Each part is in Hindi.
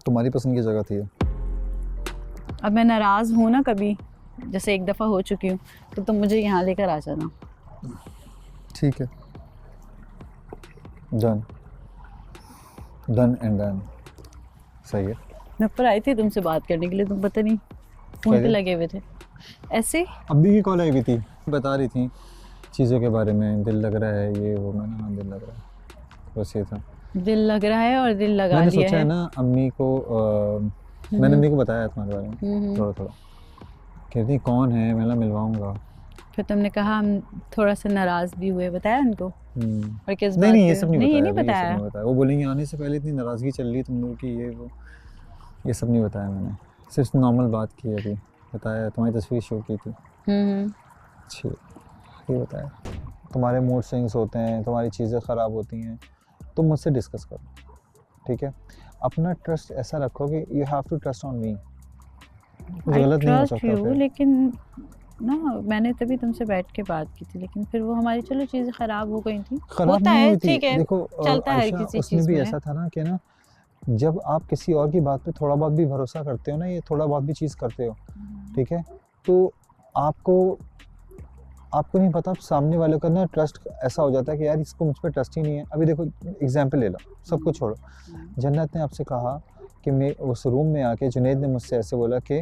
तुम्हारी पसंद की जगह थी ये। अब मैं नाराज़ हूँ ना कभी, जैसे एक दफ़ा हो चुकी हूँ, तो तुम मुझे यहाँ लेकर आ जाना। ठीक है, डन डन एंड डन। सही है। मैं ऊपर आई थी तुमसे बात करने के लिए, तुम पता नहीं फ़ोन पे सही है। लगे हुए थे ऐसे। अभी की कॉल आई हुई थी, बता रही थी चीज़ों के बारे में, दिल लग रहा है ये वो। मैंने हाँ दिल लग रहा है, बस ये था। दिल लग रहा है और दिल लगा मैंने लिया सोचा है है। ना अम्मी को मैंने अम्मी को बताया तुम्हारे बारे में थोड़ा थोड़ा। कहती कौन है, मैं मिलवाऊंगा। फिर तुमने कहा हम थोड़ा सा नाराज़ भी हुए, बताया उनको? और किस नहीं बात नहीं, ये पे? सब नहीं नहीं, ये बताया नहीं अभी, ये सब बताया। नहीं बताया। वो बोलेंगे आने से पहले इतनी नाराज़गी चल रही है तुम लोगों की, ये वो, ये सब नहीं बताया मैंने। सिर्फ नॉर्मल बात की अभी, बताया तुम्हारी तस्वीर शो की थी। अच्छी, ये बताया तुम्हारे मूड स्विंग्स होते हैं, तुम्हारी चीज़ें ख़राब होती हैं, तुम मुझसे डिस्कस करो, ठीक है। अपना ट्रस्ट ऐसा रखो कि you have to trust on me, कुछ आई गलत नहीं हो ट्रस्ट सकता यू, फिर। लेकिन ना मैंने तभी तुमसे बैठ के बात की थी, लेकिन फिर वो हमारी चलो चीज़ें ख़राब हो गई थी। ख़राब होता नहीं है, हुई थी, ठीक है, देखो चलता है हर आयशा, किसी उसमें चीज़ भी में। ऐसा था ना कि ना, जब आप किसी और की बात पे थोड़ा बहुत भी भरोसा करते हो ना, ये थोड़ा बहुत भी चीज़ करते हो, ठीक है, तो आपको आपको नहीं पता सामने वाले का ना ट्रस्ट ऐसा हो जाता है कि यार इसको मुझ पर ट्रस्ट ही नहीं है। अभी देखो एग्जाम्पल ले लो, सब कुछ छोड़ो। जन्नत ने आपसे कहा कि मैं उस रूम में आके, जुनैद ने मुझसे ऐसे बोला कि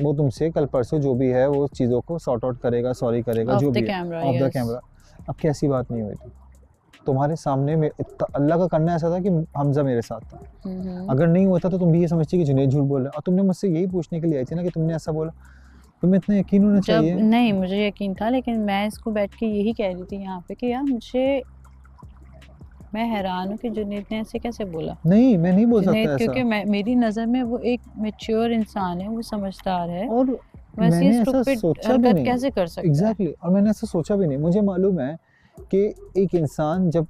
वो तुमसे कल परसों जो भी है वो चीज़ों को सॉर्ट आउट करेगा, सॉरी करेगा, ऑफ जो द भी है camera, of the yes. Camera. अब कैसी बात नहीं हुई थी तुम्हारे सामने में, अल्लाह का करना ऐसा था कि हमजा मेरे साथ था। अगर नहीं हुआ था तो तुम भी ये समझती कि जुनैद झूठ बोल रहा है, और तुमने मुझसे यही पूछने के लिए आई थी ना कि तुमने ऐसा बोला। तुम्हें इतना यकीन होना जब चाहिए। नहीं, मुझे यकीन था, लेकिन मैं इसको बैठ के यही कह रही थी यहाँ पे कि यार मुझे, मैं हैरान हूँ कि जुनैद ने ऐसे कैसे बोला। नहीं, मैं नहीं बोल जुनैद सकता ऐसा। क्योंकि मैं, मेरी नज़र में वो एक मैच्योर इंसान है, वो समझदार है। और वैसे ये मैंने ऐसा स्टूपिड सोचा भी हरकत नहीं। कैसे कर सकता है? एग्जैक्टली, और मैंने ऐसा सोचा भी नहीं। मुझे मालूम है कि एक इंसान जब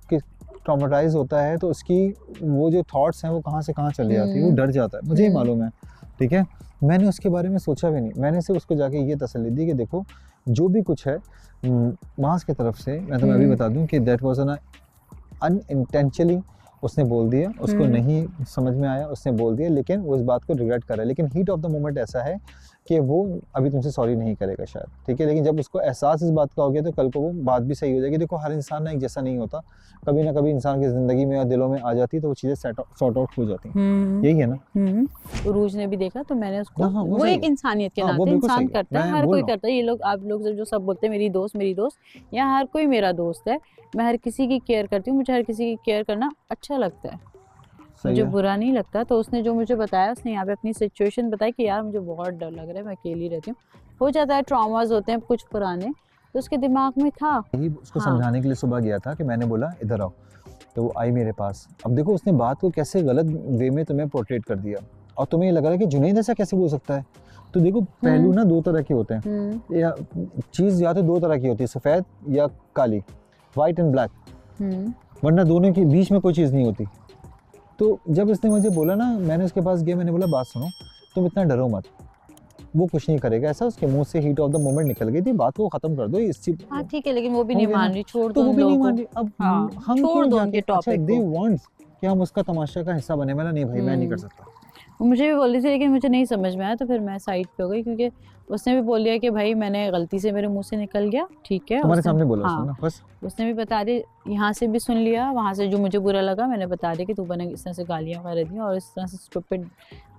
ट्रॉमेटाइज होता है तो उसकी वो जो थॉट्स हैं वो कहाँ से कहाँ चली जाती है, वो डर जाता है, मुझे ही मालूम है, ठीक है। मैंने उसके बारे में सोचा भी नहीं। मैंने सिर्फ उसको जाके ये तसल्ली दी कि देखो जो भी कुछ है मास की तरफ से, मैं तुम्हें अभी बता दूं कि दैट वाज एन अनइंटेंशनली, उसने बोल दिया, उसको नहीं समझ में आया, उसने बोल दिया, लेकिन वो इस बात को रिग्रेट कर रहा है। लेकिन हीट ऑफ द मोमेंट ऐसा है कि वो अभी तुमसे सॉरी नहीं करेगा शायद, ठीक है। लेकिन जब उसको एहसास इस बात का हो गया तो कल को वो बात भी सही हो जाएगी। देखो हर इंसान ना एक जैसा नहीं होता, कभी ना कभी इंसान की ज़िंदगी में या दिलों में आ जाती है तो वो चीज़ें सॉर्ट आउट हो जाती हैं। यही है ना। उरूज ने भी देखा तो मैंने उसको, हाँ वो वो सही एक है। इंसानियत के हाँ वो नाते बिल्कुल सही इंसान है, करता है, मैं हर बोल कोई रहा हूँ। करता है। ये लोग, आप लोग जो सब बोलते हैं मेरी दोस्त मेरी दोस्त, यहाँ हर कोई मेरा दोस्त है। मैं हर किसी की केयर करती हूँ, मुझे हर किसी की केयर करना अच्छा लगता है, सही मुझे है। बुरा नहीं लगता। तो उसने जो मुझे बताया, उसने यहाँ पे अपनी सिचुएशन बताई कि यार मुझे बहुत डर लग रहा है, मैं अकेली रहती हूँ। हो जाता है, ट्रॉमास होते हैं कुछ पुराने, तो उसके दिमाग में था। यही उसको हाँ, समझाने के लिए सुबह गया था कि मैंने बोला इधर आओ, तो वो आई मेरे पास। अब देखो उसने बात को कैसे गलत वे में तुम्हें पोर्ट्रेट कर दिया, और तुम्हें ये लग रहा है कि जुनैद ऐसा कैसे बोल सकता है। तो देखो पहलू ना दो तरह के होते हैं, या चीज़ या तो दो तरह की होती है, सफ़ेद या काली, वाइट एंड ब्लैक, वरना दोनों के बीच में कोई चीज़ नहीं होती। तो जब इसने मुझे बोला ना, मैंने उसके पास गया, मैंने बोला बात सुनो, तुम इतना डरो मत, वो कुछ नहीं करेगा ऐसा। उसके मुंह से हीट ऑफ द मोमेंट निकल गई थी, बात को खत्म कर दो इस चीज। हाँ ठीक है, लेकिन वो भी हो नहीं गया ना, मान रही, छोड़ तो दो वो उन भी नहीं लोगों मान को। रही। अब हाँ, हम छोड़ क्यों दो जाके, उनके अच्छा टॉपिक दे को। वांट्स कि हम उसका तमाशा का हिस्सा बने। मैंने नहीं भाई, मैं नहीं कर सकता। वो मुझे भी बोल रही थी, लेकिन मुझे नहीं समझ में आया, तो फिर मैं साइड पे हो गई, क्योंकि उसने भी बोल दिया कि भाई मैंने गलती से, मेरे मुंह से निकल गया, ठीक है। तुम्हारे उसने, सामने बोला उसने हाँ, ना, बस। उसने भी बता दी, यहाँ से भी सुन लिया, वहाँ से जो मुझे बुरा लगा मैंने बता दिया कि तू बने इस तरह से गालियाँ वगैरह दी, और इस तरह से स्टूपिड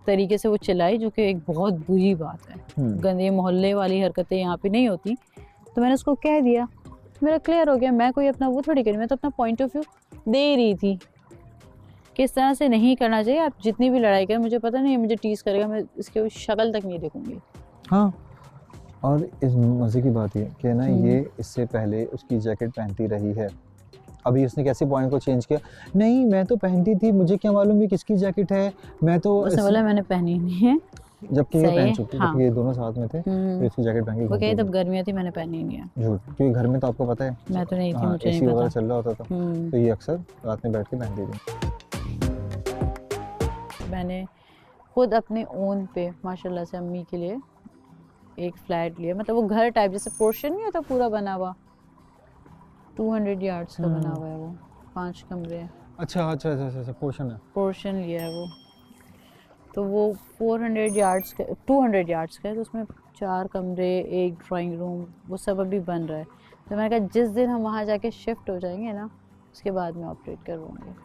तरीके से वो चिल्लाई, जो कि एक बहुत बुरी बात है। गंदे मोहल्ले वाली हरकतें यहाँ पे नहीं होती। तो मैंने उसको कह दिया, तो मेरा क्लियर हो गया। मैं कोई अपना वो थोड़ी करी, मैं तो अपना पॉइंट ऑफ व्यू दे रही थी कि इस तरह से नहीं करना चाहिए। आप जितनी भी लड़ाई करें, मुझे पता नहीं है, मुझे टीज करेगा, मैं इसके शक्ल तक नहीं देखूंगी। हाँ, और इस मज़े की बात ये कि ना, ये इससे पहले उसकी जैकेट पहनती रही है। अभी उसने कैसे पॉइंट को चेंज किया, नहीं मैं तो पहनती थी, मुझे क्या मालूम ये किसकी जैकेट है, मैं तो उसने बोला मैंने पहनी नहीं है। जबकि ये सही पहन है, चुकी, हाँ। जबकि ये दोनों साथ में थे, तो इसकी जैकेट पहन के वो कहे घूमती तब थी। गर्मियाँ थी, मैंने पहनी नहीं है। झूठ, क्योंकि घर में तो आपको पता है, मैं तो नहीं थी, हाँ मुझे नहीं एसी वगैरह पता। चल रहा होता था, तो ये अक्सर रात में बैठ के पहनती थी। मैंने खुद अपने ओन पे माशाल्लाह से अम्मी के लिए एक फ्लैट लिया, मतलब वो घर टाइप, जैसे पोर्शन नहीं होता पूरा बना हुआ, 200 यार्ड्स का बना हुआ है वो, 5 कमरे। अच्छा अच्छा अच्छा अच्छा, पोर्शन है। पोर्शन लिया है वो, तो वो 400 यार्ड्स का 200 यार्ड्स का है, तो उसमें 4 कमरे, एक ड्राइंग रूम, वो सब अभी बन रहा है। तो मैंने कहा जिस दिन हम वहाँ जाके शिफ्ट हो जाएंगे ना, उसके बाद मैं ऑपरेट करवाऊँगी।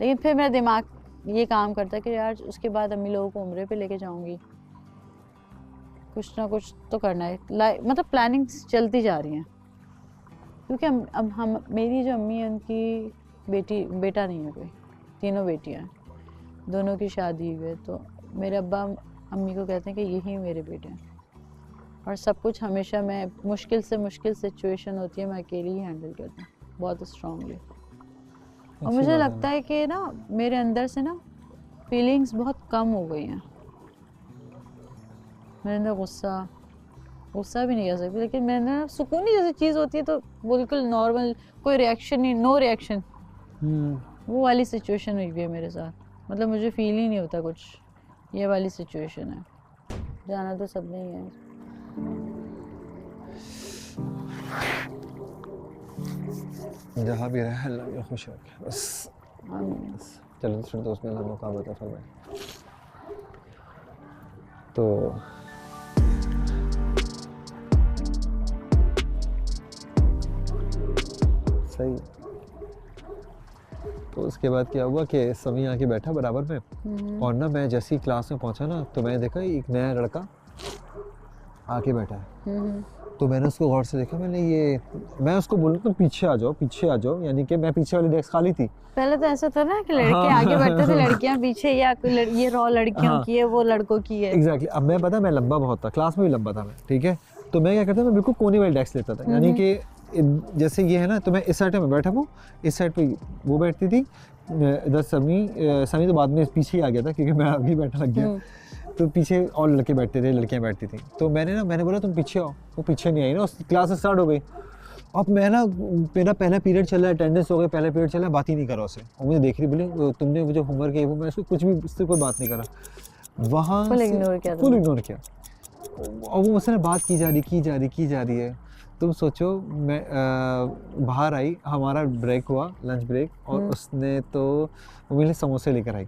लेकिन फिर मेरा दिमाग ये काम करता है कि यार उसके बाद अम्मी लोगों को उम्रे पे लेके जाऊँगी, कुछ ना कुछ तो करना है। मतलब प्लानिंग चलती जा रही हैं, क्योंकि हम मेरी जो अम्मी है उनकी बेटा नहीं है कोई, तीनों बेटियाँ हैं, दोनों की शादी हुई है। तो मेरे अब्बा अम्मी को कहते हैं कि यही मेरे बेटे हैं, और सब कुछ हमेशा मैं मुश्किल से मुश्किल सिचुएशन होती है मैं अकेली ही हैंडल करती हूँ बहुत स्ट्रांगली। और मुझे लगता है कि ना मेरे अंदर से ना फीलिंग्स बहुत कम हो गई हैं। मेरे अंदर गुस्सा भी नहीं कह सकती, लेकिन मेरे अंदर सुकून जैसी चीज़ होती है तो बिल्कुल नॉर्मल, कोई रिएक्शन नहीं, नो रिएक्शन, वो वाली सिचुएशन हुई है मेरे साथ। मतलब मुझे फील ही नहीं होता कुछ, ये वाली सिचुएशन है। जाना तो सबने ही है। जहाँ भी रहे अल्लाह में खुश रखे बस। चलो छोड़ दो, उसमें अल्लाह मौका बता फिर मैं तो सही। तो उसके बाद क्या हुआ कि समी आके बैठा बराबर में, और ना मैं जैसे ही क्लास में पहुंचा ना तो मैंने देखा एक नया लड़का आके बैठा है। तो मैंने उसको गौर से देखा, मैं उसको बोलूँ तो पीछे आ जाओ, यानी कि मैं पीछे वाली डेस्क खाली थी। पहले तो ऐसा था ना कि लड़के आगे बैठते थे, लड़कियां पीछे, या ये रॉ लड़कियों की है, वो लड़कों की है। एग्जैक्टली। अब मैं पता मैं लंबा बहुत था, क्लास में भी लंबा था मैं, ठीक है। तो मैं क्या करता, मैं बिल्कुल कोने वाली डेस्क लेता था, यानी कि जैसे ये है ना, तो मैं इस साइड में बैठा हूँ, इस साइड पे वो बैठती थी, इधर समी तो बाद में पीछे ही आ गया था क्योंकि मैं आगे बैठा लग गया। तो पीछे और लड़के बैठते थे, लड़कियां बैठती थी। तो मैंने बोला तुम पीछे आओ, वो पीछे नहीं आई ना, क्लास स्टार्ट हो गई। अब मैं ना, मेरा पहला पीरियड चल रहा है, अटेंडेंस हो गया, पहला पीरियड चल रहा है, बात ही नहीं करा उससे। और मुझे देख रही, बोली तुमने मुझे होमवर्क किया, वो मैं उसको कुछ भी, उससे कोई बात नहीं करा, वहाँ फुल इग्नोर किया। और वो मुझसे बात की जा रही है। तुम सोचो, मैं बाहर आई, हमारा ब्रेक हुआ, लंच ब्रेक, और उसने तो वो मेरे लिए समोसे लेकर आई,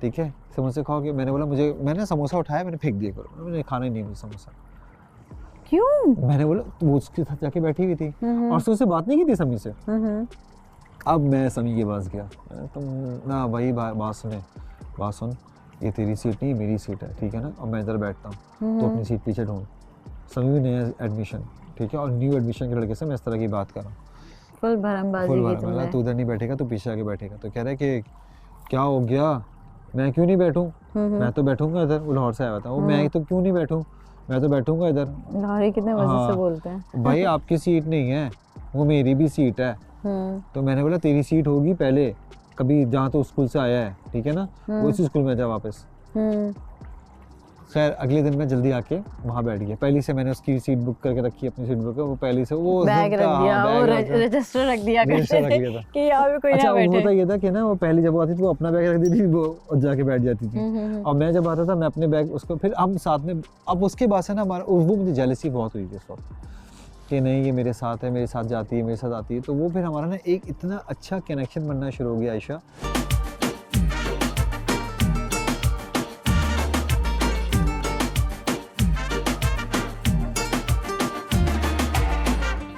ठीक है। समोसे खाओगे? मैंने बोला मैंने समोसा उठाया, मैंने फेंक दिया, करो मैंने खाना ही नहीं मुझे समोसा। क्यों? मैंने बोला वो उसके साथ जाके बैठी हुई थी और उससे बात नहीं की थी समी से। अब मैं समी के पास गया, तुम ना भाई बात सुन, ये तेरी सीट नहीं मेरी सीट है, ठीक है ना, और मैं इधर बैठता हूँ, तो अपनी सीट पीछे ढूंढ। समी भी नया एडमिशन, ठीक है, और न्यू एडमिशन के लड़के से मैं इस तरह की बात कर रहा हूँ, फुल भरमबाजी की तुमने। तू उधर नहीं बैठेगा, तू पीछे आके बैठेगा। तो कह रहा है कि क्या हो गया, मैं क्यों नहीं बैठूं, मैं तो बैठूंगा इधर। वो लाहौर से आया था वो, मैं तो क्यों नहीं बैठूं, मैं तो बैठूंगा इधर। लाहौरी कितने मजे से बोलते हैं। भाई आपकी सीट नहीं है, वो मेरी भी सीट है। तो मैंने बोला तेरी सीट होगी पहले, कभी जहाँ तो स्कूल से आया है, ठीक है ना, वो इसी स्कूल में जा वापस। खैर अगले दिन मैं जल्दी आके वहाँ बैठ गया। पहले से मैंने उसकी सीट बुक करके रखी, अपनी सीट बुक, वो पहले से वो बैग रख दिया, वो रजिस्टर रख दिया कि यहाँ पे कोई ना बैठे। होता ये था कि ना, वो पहले जब वो आती थी वो अपना बैग रख देती थी, वो जाके बैठ जाती थी, और मैं जब आता था मैं अपने बैग उसको, फिर हम साथ में। अब उसके बाद से ना हमारा, वो मुझे जेलसी बहुत हुई थी उस वक्त कि नहीं ये मेरे साथ है, मेरे साथ जाती है, मेरे साथ आती है। तो वो फिर हमारा ना एक इतना अच्छा कनेक्शन बनना शुरू हो गया आयशा।